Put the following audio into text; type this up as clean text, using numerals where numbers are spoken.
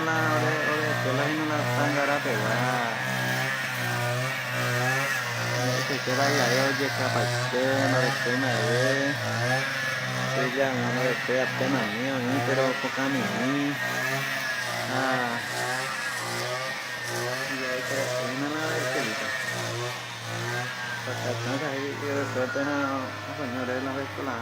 la ore que la vino la tangara pegada. Que queda ya oye capache, no de que me ve. Que ya no de que apenas mío, ni pero poca mi ni. Ah, y ahí que una la de que lita. Para tanta ahí que de suerte no, señores, la vez con la